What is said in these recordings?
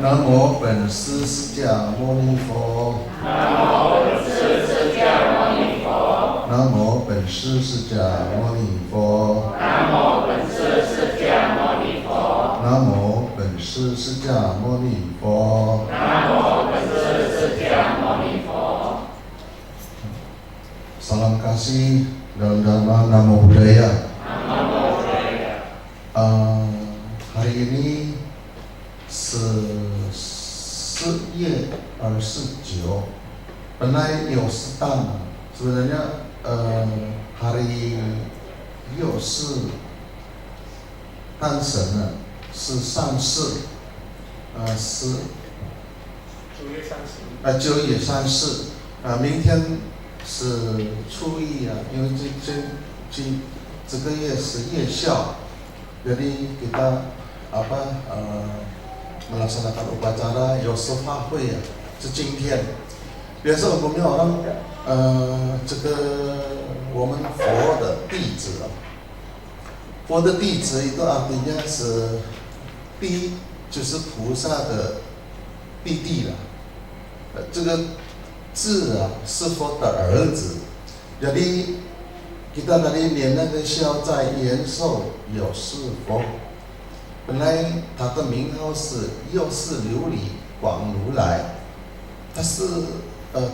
南无本师释迦牟尼佛。南无本师释迦牟尼佛。南无本师释迦牟尼佛。南无本师释迦牟尼佛。南无本师释迦牟尼佛。南无本师释迦牟尼佛。Salam kasih dalam nama Namo Buddhaya. Namo Buddhaya. Hari ini 4月29, 本来有适当，sebenarnya hari 6是诞生了，是上市9月30，明天是初一啊，因为这个月是夜校，jadi kita melaksanakan upacara Yosef会啊，是今天。比如说我们orang这个我们佛的弟子啊，佛的弟子itu artinya是第一就是菩萨的弟弟了，这个字啊是佛的儿子。jadi kita tadi念那个消灾延寿有是佛。本来他的名号是又是琉璃广如来，他是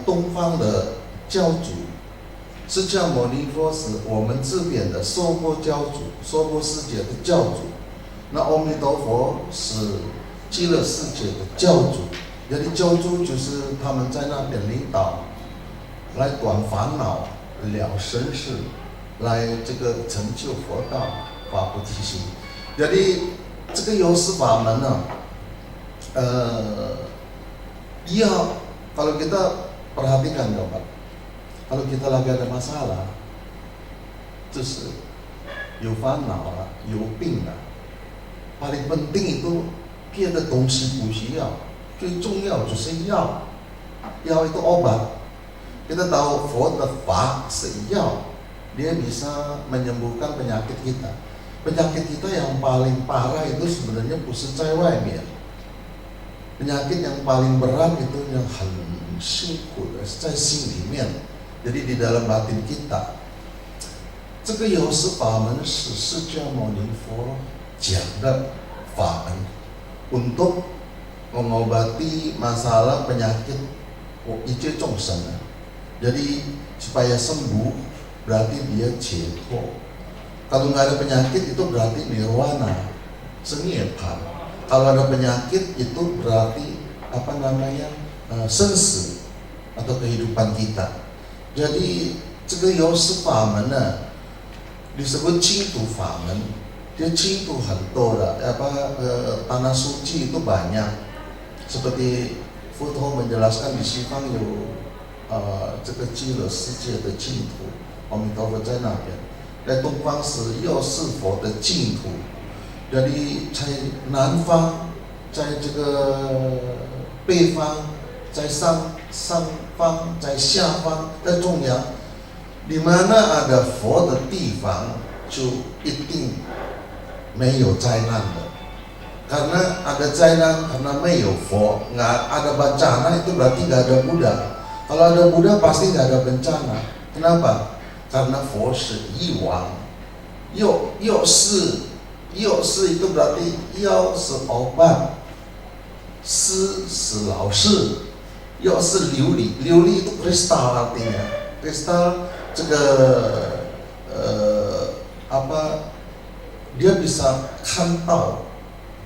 东方的教主，释迦牟尼佛是我们这边的娑婆教主，娑婆世界的教主。那阿弥陀佛是极乐世界的教主，有的教主就是他们在那边领导，来断烦恼、了生死，来这个成就佛道、发菩提心。jadi这个有识法门呢，kalau kita perhatikan Bapak, kalau kita lagi ada masalah，就是有烦恼了，有病了，paling penting itu别的东西不需要，最重要就是药，药itu obat。kita tahu佛的法是药，dia bisa menyembuhkan penyakit kita。penyakit kita yang paling parah itu sebenarnya不是在外面， penyakit yang paling berat itu yang 很辛苦的是在心里面， jadi di dalam batin kita。 这个有识法门是释迦牟尼佛讲的法门，untuk mengobati masalah penyakit ije众生。 jadi supaya sembuh berarti dia 解脱。 kalau nggak ada penyakit itu berarti nirwana, senyepan. Kalau ada penyakit itu berarti生死 atau kehidupan kita. Jadi 这个有识法门呢 disebut 净土法门， dia 净土很多的， tanah suci itu banyak. Seperti 佛陀 menjelaskan di 西方有这个极乐世界的净土， 阿弥陀佛在那边。 在东方是又是佛的净土， jadi 在南方， 在这个北方， 在上方， 在下方， 在中央， di mana ada 佛的地方就一定没有灾难的。 karena ada 灾难 karena 没有佛， nggak ada bencana itu berarti nggak ada Buddha. Kalau ada Buddha pasti nggak ada bencana. Kenapa? Karena 佛是一王， 又是itu berarti 又是obat， 是老师， 又是琉璃， 琉璃itu kristal artinya， kristal 这个dia bisa 看到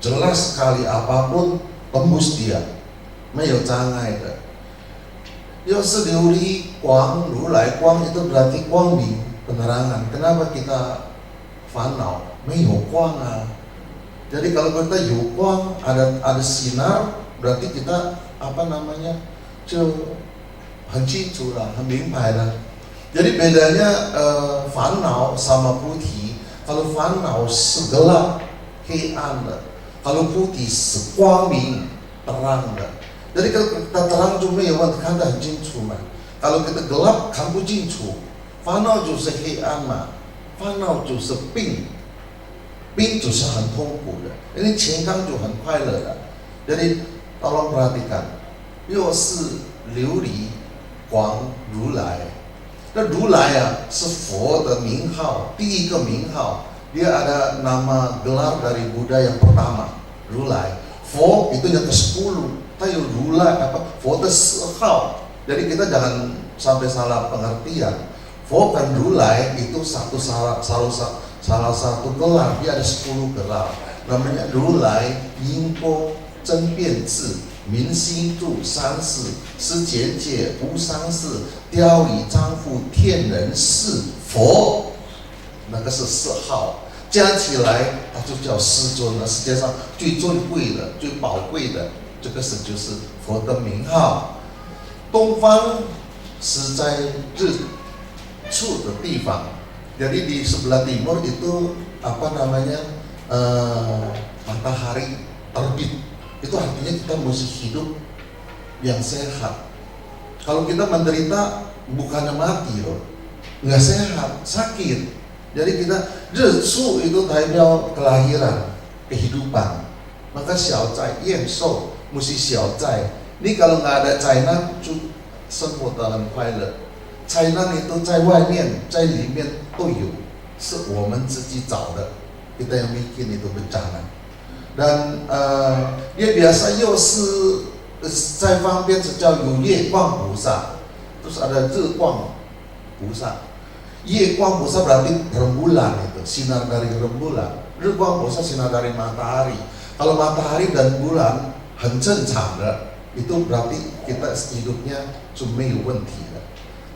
jelas sekali apapun tembus dia， 没有障碍的。 又是琉璃光如来光 itu berarti 光明 penerangan. Kenapa kita 烦恼 没有光啊？ jadi kalau kita 有光 ada sinar berarti kita 就很清楚了， 很明白了。 jadi bedanya 烦恼 sama putih. Kalau 烦恼 是 gelap 黑暗的， kalau putih 是 光明 terang 的。 jadi kalau kita terang 就没有问题， 看得很清楚嘛。 kalau kita gelap 看不清楚， 烦恼就是黑暗嘛， 烦恼就是病， 病就是很痛苦的， 因为健康就很快乐的。 jadi Tolong perhatikan, 又是琉璃光如来。那如来啊，是佛的名号，第一个名号。Dia ada nama gelar dari Buddha yang pertama, Rulai. Fo itu yang ke-10, tapi Rulai apa? Fo itu 10 Jadi kita jangan sampai salah pengertian. Fo dan Rulai itu salah satu gelar. Dia ada 10 gelar. Namanya Rulai, Yingpo, Zhenbianzi, Minxingdu, Sansi, Shijiejie, Wusansi, Diaoli, Zhangfu, Tianrenshi, Fo。那个是4号，加起来它就叫师尊了。世界上最尊贵的、最宝贵的，这个就是佛的名号。东方是在日出的地方，jadi di sebelah timur itu apa namanya matahari terbit. Itu artinya kita mesti hidup yang sehat. Kalau kita menderita bukannya mati loh, nggak sehat, sakit. Jadi kita 日出 itu 代表 kelahiran, kehidupan. Maka 小在延寿 mesti 小在. Ini kalau nggak ada China, 就生活得很快乐。China itu 在外面，在里面都有，是我们自己找的。Kita yang bikin itu bencana. Dan dia biasa 又是在方边是叫有月光菩萨，terus ada 日光菩萨。夜光菩萨 berarti rembulan itu, sinar dari rembulan. 日光菩萨 sinar dari matahari. Kalau matahari dan bulan 很正常的, itu berarti kita hidupnya 就没有问题了.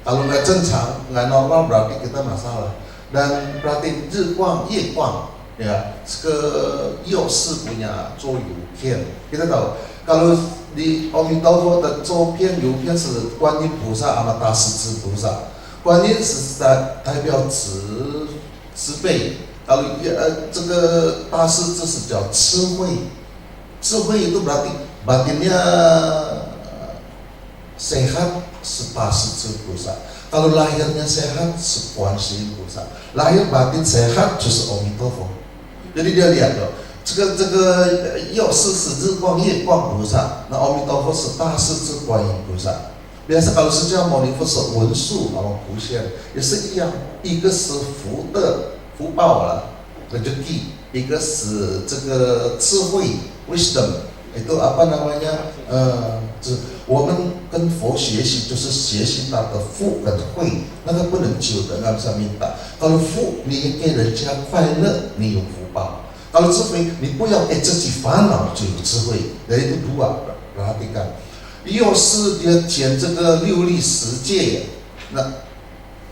Kalau nggak 正常, nggak normal berarti kita masalah. Dan berarti 日光, 夜光, ya, 这个又是 punya 周游片. Kita tahu, kalau di Amitofo 的周片游片是观音菩萨 sama 大势至菩萨。观音是代表慈悲，这个大势至是叫智慧，智慧itu berarti batinnya sehat是大势至菩萨，kalau lahirnya sehat是观世音菩萨，lahir batin sehat 就是阿弥陀佛。Jadi dia lihat loh，这个又是日光夜光菩萨，那阿弥陀佛是大势至观音菩萨。Biasa kalau释迦牟尼佛是文殊老菩萨，也是一样，一个是福的福报了，rezeki，一个是这个智慧 wisdom， itu apa namanya，我们跟佛学习就是学习他的福跟慧，那个不能久的，nggak bisa minta。kalau 福你给人家快乐，你有福报；kalau 智慧你不要给自己烦恼，就有智慧。Dari itu dua perhatikan。又是捡这个6力10界，那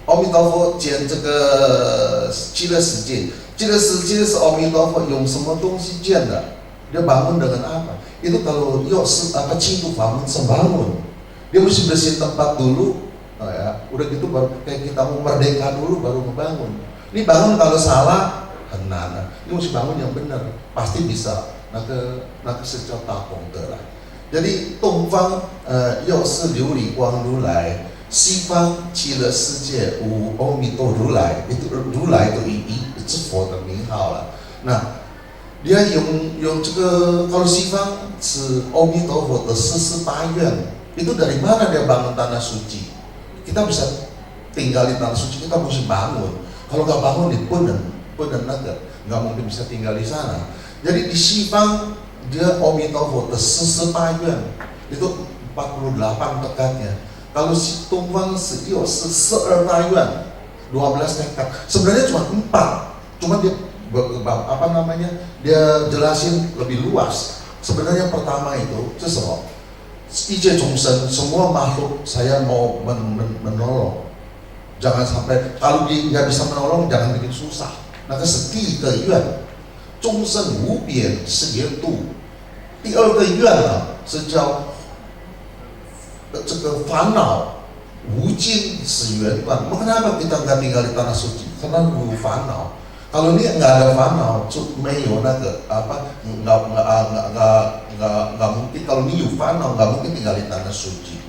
阿弥陀佛捡这个极乐世界，极乐世界是阿弥陀佛用什么东西建的？Dia bangun dengan apa? Itu kalau yuk apa cintu bangun sembangun, dia mesti bersihin tempat dulu, ya. Udah gitu baru kayak kita mau merdeka dulu baru ngebangun. Ini bangun kalau salah, henana. Ini mesti bangun yang benar, pasti bisa. Nah ke sejauh tapong lah. Jadi 东方又是琉璃光如来，西方极乐世界无阿弥陀如来，itu 如来itu是佛的名号了。那 dia用这个 kalau 西方是阿弥陀佛的48愿， itu dari mana dia bangun tanah suci? Kita bisa tinggal di tanah suci, kita mesti bangun. Kalau nggak bangun, nggak mungkin bisa tinggal di sana. Jadi di 西方 dia 阿弥陀佛的48愿 itu 48 tekadnya. Kalau si 东方是又是12大愿 12 tekad. Sebenarnya cuma 4, cuma dia apa namanya? Dia jelasin lebih luas. Sebenarnya pertama itu semua 一切众生 semua makhluk saya mau menolong. Jangan sampai kalau dia nggak bisa menolong jangan bikin susah. Nah, 这是第一个愿。 众生无边誓愿度，第二个愿呢是叫这个烦恼无尽是缘断。Kenapa kita nggak tinggal di tanah suci? Karena dulu烦恼. Kalau ini nggak ada 烦恼，就没有那个apa nggak mungkin. Kalau ini 有烦恼 nggak mungkin tinggal di tanah suci.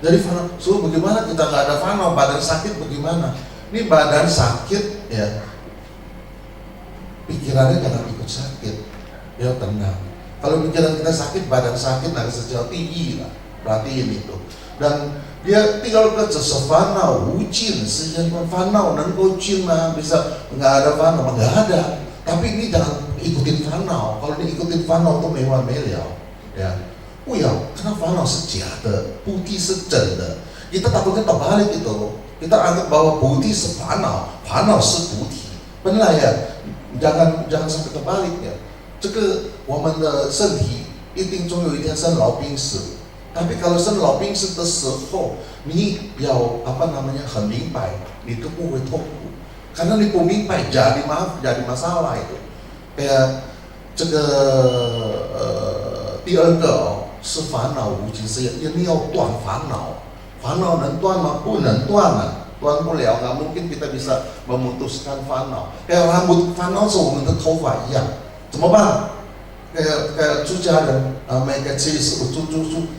Jadi 烦恼, so bagaimana kita nggak ada 烦恼? Badan sakit bagaimana? Ini badan sakit ya. Pikirannya jangan ikut sakit, ya tenang. Kalau pikiran kita sakit, badan sakit, naga sejauh tinggi lah. Perhatiin itu. Dan dia tinggal ke fanau, wujin, sejenis fanau, dan gojin lah, bisa nggak ada fanau, nggak ada. Tapi ini jangan ikutin fanau. Kalau ini ikutin fanau itu mewah meliau, ya. Karena fanau sejati, putih sejati. Kita takutnya terbalik itu. Kita anggap bahwa putih sefanau, fanau seputih. Benar ya? Jangan sampai terbalik ya. 这个我们的身体一定总有一天生老病死， tapi kalau 生老病死的时候，你要很明白，你都不会痛苦， karena 你不明白jadi masalah itu. Kayak 这个第二个是烦恼无尽是你要断烦恼，烦恼能断吗？不能断啊，断不了，nggak mungkin kita bisa memutuskan 烦恼。kayak rambut 烦恼是我们的头发一样。 怎么办？kayak 出家人mereka ciri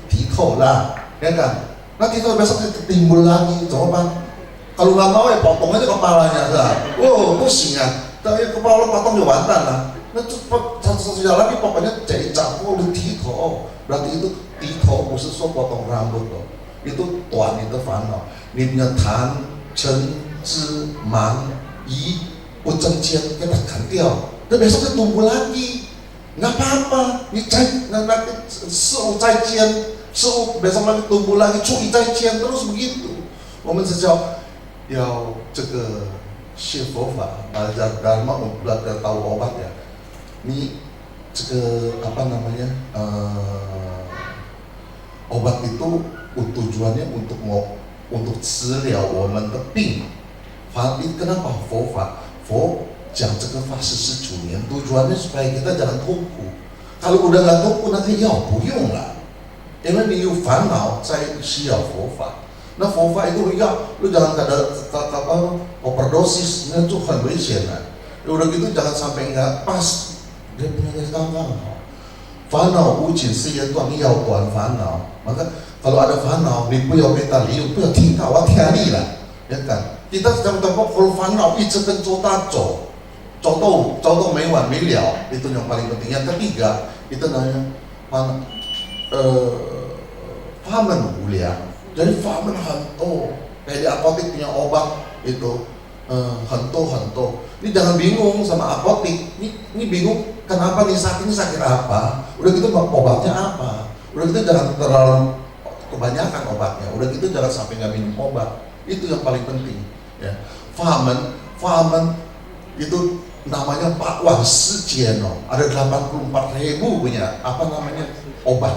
剃头啦，ya kan? Nah剃头besok timbul lagi, 怎么办？ Kalau nggak mau ya potong aja kepalanya, oh pusing ya. Tapi kepala potong ya wantan lah. Nah satu-satunya lagi pokoknya jadi campur di 剃头, berarti itu 剃头不是说 potong rambut loh, itu 短你的烦恼，你punya 贪嗔痴慢疑不正见给它砍掉。 Dan besoknya tumbuh lagi, nggak apa-apa. Nanti 15再见，15besok lagi tumbuh lagi， 初一再见 terus begitu. 我们是要这个学佛法，belajar dharma, belajar tahu obat ya. Ini 这个obat itu tujuannya untuk 治疗我们的病。kenapa 佛法？佛 讲这个法49年 tujuannya supaya kita jangan tungku. Kalau udah nggak tungku nanti不用了，因为你有烦恼才需要佛法。那佛法itu lu jangan ada overdosis, itu 很危险的。udah gitu jangan sampai nggak pas dia punya刚刚好。烦恼无尽是一段要短烦恼，maka kalau ada 烦恼你不要被它利用，不要听它，我听你了，ya kan? Kita jangan takut kalau 烦恼一直跟着它走。 走到没完没了， itu yang paling penting. Yang ketiga itu namanya famen 无量， jadi famen 很多， kayak di apotek punya obat itu 很多。 Ini jangan bingung sama apotek, ini bingung kenapa nih sakit apa, udah gitu obatnya apa, udah gitu jangan terlalu kebanyakan obatnya, udah gitu jangan sampai nggak minum obat, itu yang paling penting ya. Famen itu namanya Pak Wan Sijeno, ada 84.000 punya obat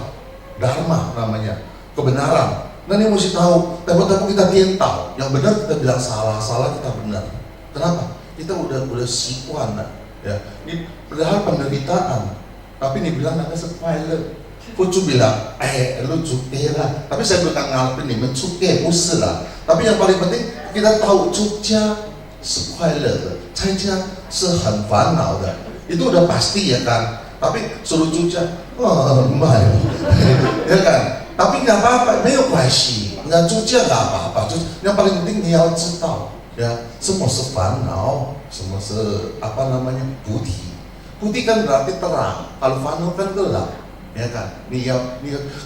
dharma namanya, kebenaran. Nah ini mesti tahu, tempat-tempat kita tahu, yang benar kita bilang salah kita benar. Kenapa? Kita udah sikuan ya. Ini padahal penderitaan, tapi ini bilang namanya sepile. Pucu bilang, lu cukai lah. Tapi saya bukan ngalpin nih, mencukai, usir lah. Tapi yang paling penting kita tahu cukai 是快乐的，参加是很烦恼的， itu udah pasti ya kan. Tapi suruh cuca, ya kan. Tapi nggak apa-apa, 没有关系，nggak cuca nggak apa-apa. Yang paling penting你要知道，ya， 什么是烦恼， 什么是菩提。Putih kan berarti terang, kalau fanau kan gelap, ya kan.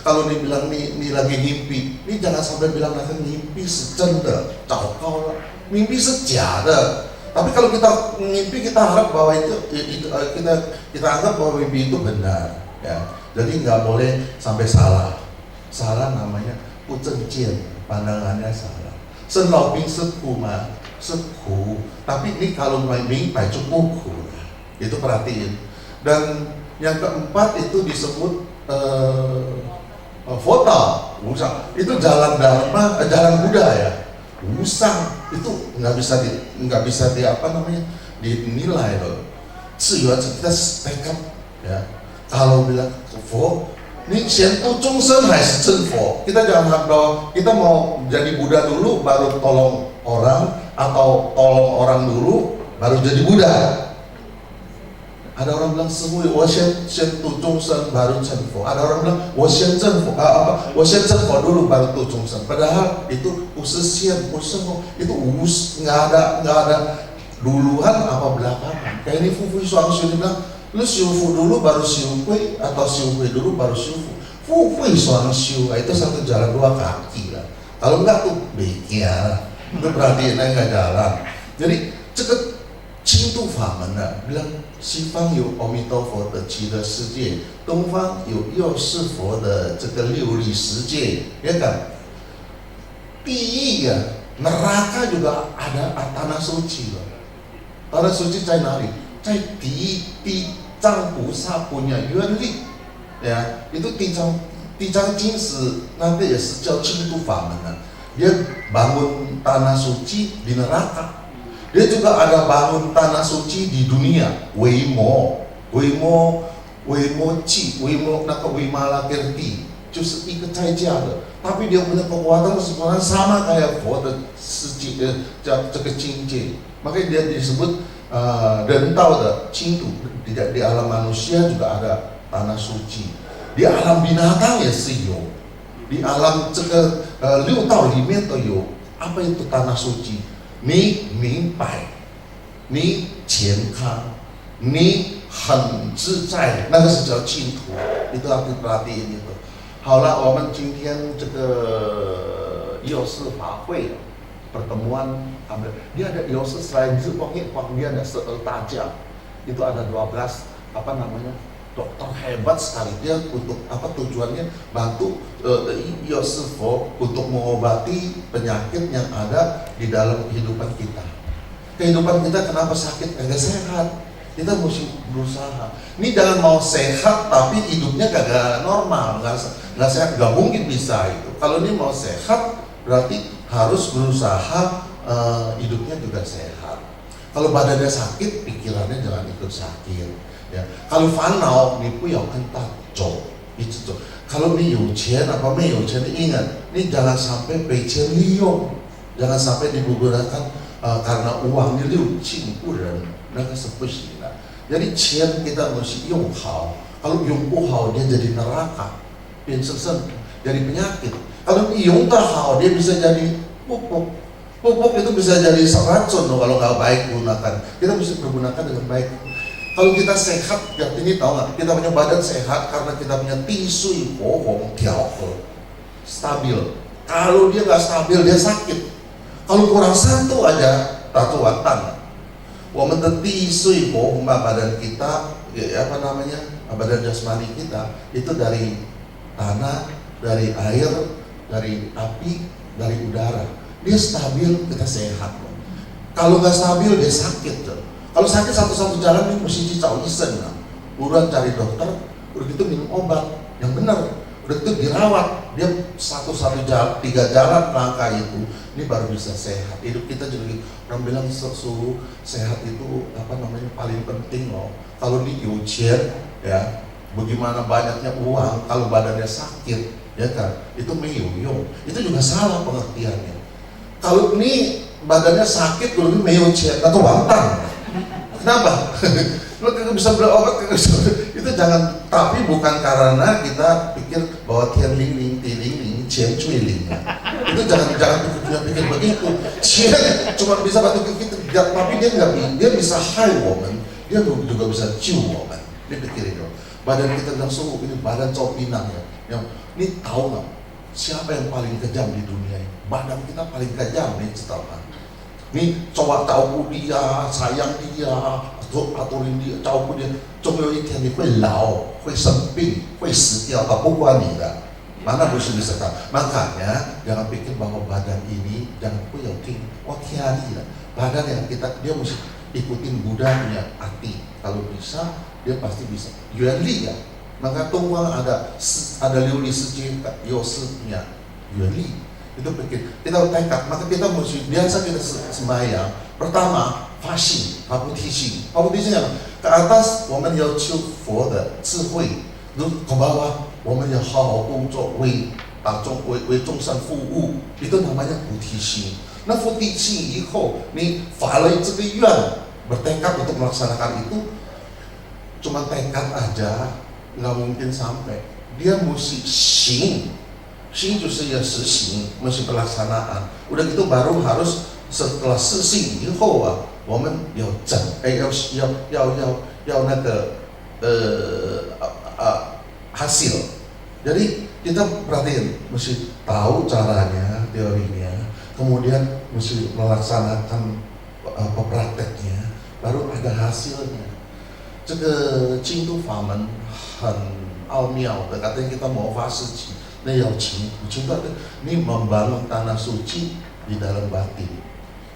Kalau dibilang nih lagi ngimpi, nih jangan sampai bilang lagi ngimpi, 是真的，糟糕了。 mimpi sejarah, tapi kalau kita mimpi kita harap bahwa kita anggap bahwa mimpi itu benar, ya. Jadi nggak boleh sampai salah namanya 不正见, pandangannya salah. 生老病是苦吗？是苦, tapi ini kalau mimpi cukup苦, itu perhatiin. Dan yang keempat itu disebut Foto, itu jalan dharma, jalan Buddha ya. Usang itu nggak bisa dinilai loh. Ciyuan kita tekad ya. Kalau bilang Fo, ini sentuh Chungsen hai Chen Fo. Kita jangan harap bahwa kita mau jadi Buddha dulu baru tolong orang, atau tolong orang dulu baru jadi Buddha. Ada orang bilang semua, 我先度众生 baru 成佛. Ada orang bilang 我先成佛 dulu baru 度众生. Padahal itu usisian, itu nggak ada duluan apa belakangan. Kayak ini Fu Shuangxu bilang Lu 修复 dulu baru 修慧 atau 修慧 dulu baru 修复，富贵双修，itu satu jalan dua kaki lah. Kalau enggak tuh bekia lah, itu berarti enggak jalan. Jadi 这个清度法门呢，bilang 西方有阿弥陀佛的极乐世界，东方有药师佛的这个六力世界，ya kan? 地狱啊 neraka juga ada tanah suci loh. Tanah suci 在哪里？在地藏菩萨 punya 愿力， ya, itu 地藏经史那个也是叫清度法门啊。dia bangun tanah suci di neraka. Dia juga ada bangun tanah suci di dunia, Weimo那个维玛拉根地，就是一个在家的。tapi dia punya kekuatan sebenarnya sama kayak 佛的世界的这个境界， makanya dia disebut 人道的净土。di alam manusia juga ada tanah suci， di alam binatang 也是有， di alam 这个六道里面都有。apa itu tanah suci？ 你明白，你健康，你很自在，那个是叫净土。itu arti itu。好了，我们今天这个药师法会pertemuan， dia ada药师selain Zipong dia ada 12 大将， itu ada 12 apa namanya dokter hebat sekali. Dia untuk apa tujuannya? Bantu药师佛untuk mengobati penyakit yang ada di dalam kehidupan kita. Kehidupan kita kenapa sakit? Enggak sehat. Kita mesti berusaha. Ini jangan mau sehat tapi hidupnya kagak normal, nggak sehat, nggak mungkin bisa itu. Kalau ini mau sehat berarti harus berusaha hidupnya juga sehat. Kalau badannya sakit, pikirannya jangan ikut sakit. Ya. Kalau fanau, ni不要跟他走，一直走。kalau你有钱apa 没有钱，ingat， 你jangan sampai 被钱利用， jangan sampai digunakan karena uang 你六亲不仁， 那个是不行的。jadi 钱 kita mesti 用好， kalau 用不好dia jadi neraka， 变成jadi penyakit. Kalau 你用得好dia bisa jadi pupuk. Pupuk itu bisa jadi racun loh kalau nggak baik gunakan. Kita mesti pergunakan dengan baik. Kalau kita sehat, ini tahu nggak? Kita punya badan sehat karena kita punya tisui bohong, stabil. Kalau dia nggak stabil dia sakit. Kalau kurang satu aja, tatuatan. 我们的tisui bohong badan kita, apa namanya, badan jasmani kita itu dari tanah, dari air, dari api, dari udara. Dia stabil, kita sehat. Kalau nggak stabil dia sakit. Kalau sakit satu-satu jalan ini mesti dicari isen, buruan cari dokter, udah gitu minum obat yang benar, udah gitu dirawat. Dia satu-satu jalan, 3 jalan langkah itu, ini baru bisa sehat. Hidup kita juga orang bilang suhu sehat itu apa namanya paling penting loh. Kalau di yuchen ya, bagaimana banyaknya uang, kalau badannya sakit, ya kan, itu meyuyung, itu juga salah pengertiannya. Kalau ini badannya sakit, kalau ini meyuchen atau wantang. Kenapa? Lo kagak bisa berobat, itu jangan. Tapi bukan karena kita pikir bahwa tian ling ling, ti ling ling, cian cui ling. Itu jangan pikir begitu. Cian cuma bisa bantu kita, tapi dia bisa high woman, dia juga bisa ciu woman. Dia pikir itu. Badan kita bilang suhu ini badan Chow Pinang ya. Yang ini tahu nggak? Siapa yang paling kejam di dunia ini? Badan kita paling kejam nih, tahu kan? Nih coba tahu dia, sayang dia, aturin dia, tahu dia. 总有一天你会老，会生病，会死掉，他不管你的。Mana mesti disekal. Makanya jangan pikir bahwa badan ini jangan puyoking, tiari lah. Badan yang dia mesti ikutin Buddha punya hati. Kalau bisa dia pasti bisa. Yuanli ya. Maka Tongwang ada liuli seji yosnya yuanli. Itu pikir kita tekad, maka kita mesti biasa kita sembahyang. Pertama, faxing, habutisi. Habutisi apa? Ke atas, 我们要求佛的智慧；ke bawah, 我们要好好工作，为众生服务。itu namanya 菩提心。那菩提心以后，你发了这个愿，bertekad untuk melaksanakan itu, cuma tekad aja, nggak mungkin sampai. Dia mesti行。行就是要实行，mesti pelaksanaan. Udah gitu baru harus setelah 实行以后啊，我们要那个 hasil. Jadi kita perhatiin, mesti tahu caranya, teorinya, kemudian mesti melaksanakan prakteknya, baru ada hasilnya. 这个净土法门很奥妙的，katanya kita mau fase那要cinta ini membangun tanah suci di dalam batin.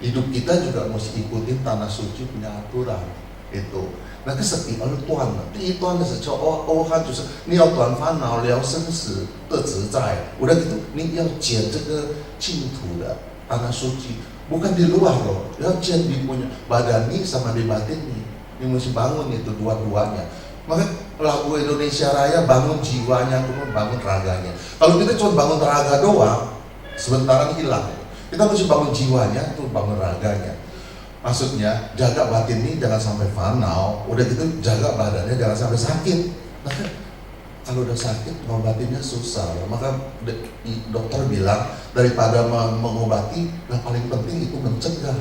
Hidup kita juga mesti ikutin tanah suci punya aturan itu. 那个是第二段了，第一段的是叫汉，就是你要断烦恼了生死的自在。udah gitu，你要捡这个净土的tanah suci， bukan di luar loh， 要捡di punya badan ini sama di batin nih. Ini mesti bangun itu dua-duanya. Maka lagu Indonesia Raya bangun jiwanya, kemudian bangun raganya. Kalau kita cuma bangun raga doang, sebentar hilang. Kita mesti bangun jiwanya, tuh bangun raganya. Maksudnya jaga batin ini jangan sampai fanau. Udah gitu jaga badannya jangan sampai sakit. Maka kalau udah sakit mengobatinnya susah. Maka dokter bilang daripada mengobati, yang paling penting itu mencegah.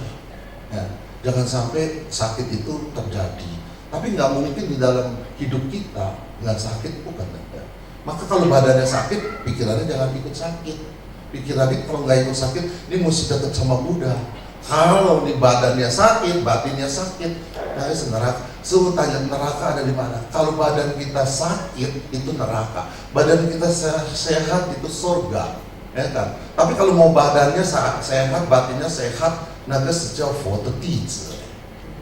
Ya. Jangan sampai sakit itu terjadi. Tapi nggak mungkin di dalam hidup kita nggak sakit, bukan ada. Maka kalau badannya sakit, pikirannya jangan ikut sakit. Pikirannya kalau nggak ikut sakit, ini mesti dekat sama Buddha. Kalau di badannya sakit, batinnya sakit, dari neraka. Suruh tanya neraka ada di mana? Kalau badan kita sakit, itu neraka. Badan kita sehat itu surga, ya kan? Tapi kalau mau badannya sehat, batinnya sehat, naga sejauh foto teacher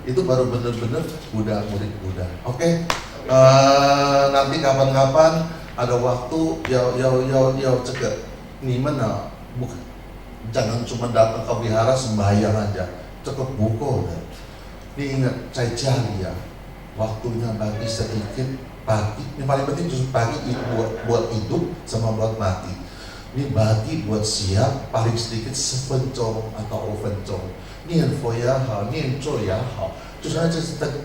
itu baru benar-benar Buddha, murid Buddha. Oke? Nanti kapan-kapan ada waktu ya cegah nih mana bukan jangan cuma datang ke wihara sembahyang aja, cukup buku kan. Ini ingat saya cari ya waktunya bagi sedikit pagi. Ini paling penting justru pagi buat hidup sama buat mati. Ini bagi buat siap paling sedikit 10分钟 atau 5分钟， 念佛也好，念咒也好，就是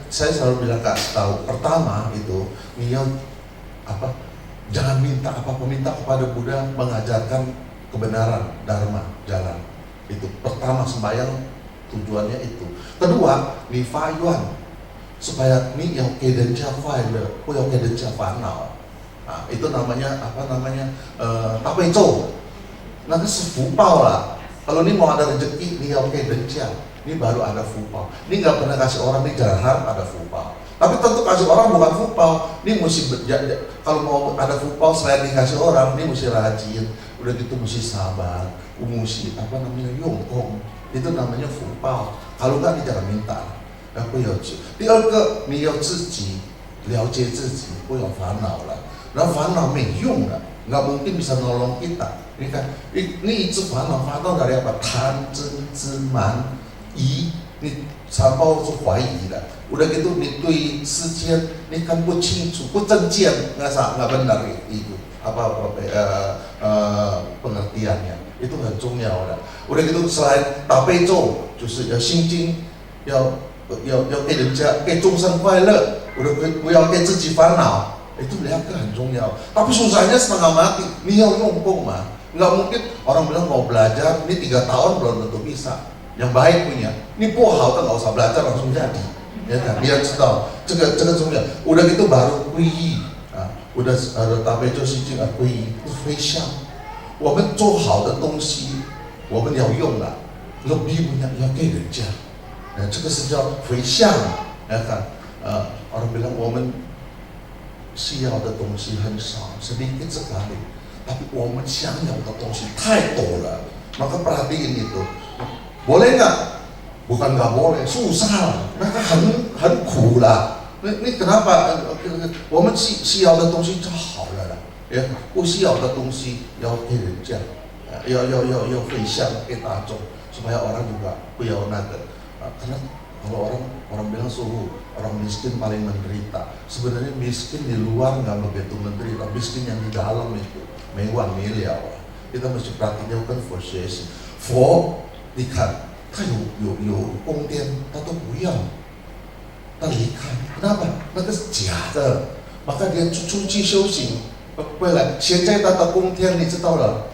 saya selalu bilang kasih tahu pertama itu你要apa jangan minta apa-apa, minta kepada Buddha mengajarkan kebenaran dharma jalan itu pertama sembahyang tujuannya itu. Kedua ni fayuan supaya ni yang kedan capai le, yang kedan capanau. Nah, itu namanya apa namanya tapaico. Nanti fupao lah. Kalau ini mau ada rezeki, ini oke dencian. Ini baru ada fupao. Ini nggak pernah kasih orang, ini jangan harap ada fupao. Tapi tentu kasih orang bukan fupao. Ini mesti kalau mau ada fupao selain dikasih orang, ini mesti rajin. Udah gitu mesti sabar, mesti apa namanya yongkong. Itu namanya fupao. Kalau nggak, jangan minta. Aku要去。第二个，你要自己了解自己，不要烦恼了。然后烦恼没用了，nggak mungkin bisa nolong kita. Ini kan, ini itu烦恼dari apa? 贪嗔痴慢疑，你常抱住怀疑了。udah gitu, 你对世间你看不清楚，不正见，nggak benar itu apa pengertiannya. Itu 很重要的。udah gitu selain 大悲咒，就是要心经，要给人家给众生快乐，不要给自己烦恼。Itu mereka很重要. Tapi susahnya setengah mati. Ini yang ngomong mah. Nggak mungkin orang bilang mau belajar, ini 3 tahun belum tentu bisa. Yang baik punya. Ini pohau kan nggak usah belajar langsung jadi. Ya kan? Biar tahu. 这个重要. Udah gitu baru 皈依. Udah ada 大悲咒心经皈依，回向。我们做好的东西，我们要用了，lebih punya要给人家。这个是叫回向。ya kan? Orang bilang 我们需要的东西很少，sedikit sekali. Tapi 我们想要的东西太多了. Maka perhatiin itu. Boleh nggak? Bukan nggak boleh, susah. Mereka 很苦啦。你 kenapa? 我们需要的东西就好了啦。ya， 不需要的东西要给人家，要回向给大众，supaya orang juga 不要那个。karena kalau orang bilang suhu orang miskin paling menderita. Sebenarnya miskin di luar nggak begitu menderita, miskin yang di dalam itu mewah miliar. Kita mesti perhatikan kan forsesi. For 你看他有宫殿，他都不要，他离开。kenapa？ 那个是假的。maka dia出去修行，回来。现在他的宫殿你知道了，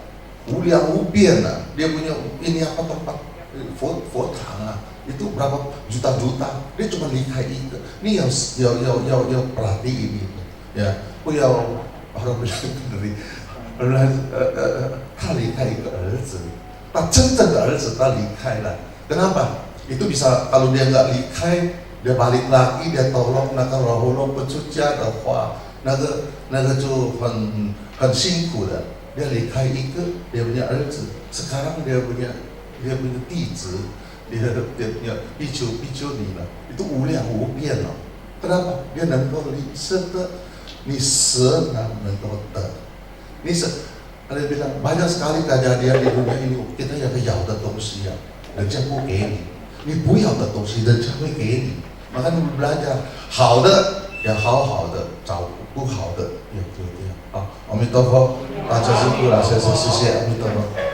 无量无边了。dia punya ini apa tempat佛堂啊。itu berapa juta-juta, dia cuma 离开一个，你要perhatiin itu, ya, 不要orang bilang dari，他离开一个儿子，那真正的儿子他离开了，kenapa? Itu bisa kalau dia nggak 离开，dia balik lagi, dia tolong那个老婆不出家的话，那个就很辛苦的。dia 离开一个dia punya 儿子， sekarang dia punya弟子， dia punya bicu-bicu itu 无量无边了。Kenapa? Dia 能够生的，你舍能够得，你舍。ada bilang banyak sekali kejadian di dunia ini kita yang 要的东西呀，人家不给你，你不要的东西人家会给你。maka你 belajar 好的要好好的找，不好的要丢掉。好，阿弥陀佛，大家辛苦了，谢谢阿弥陀佛。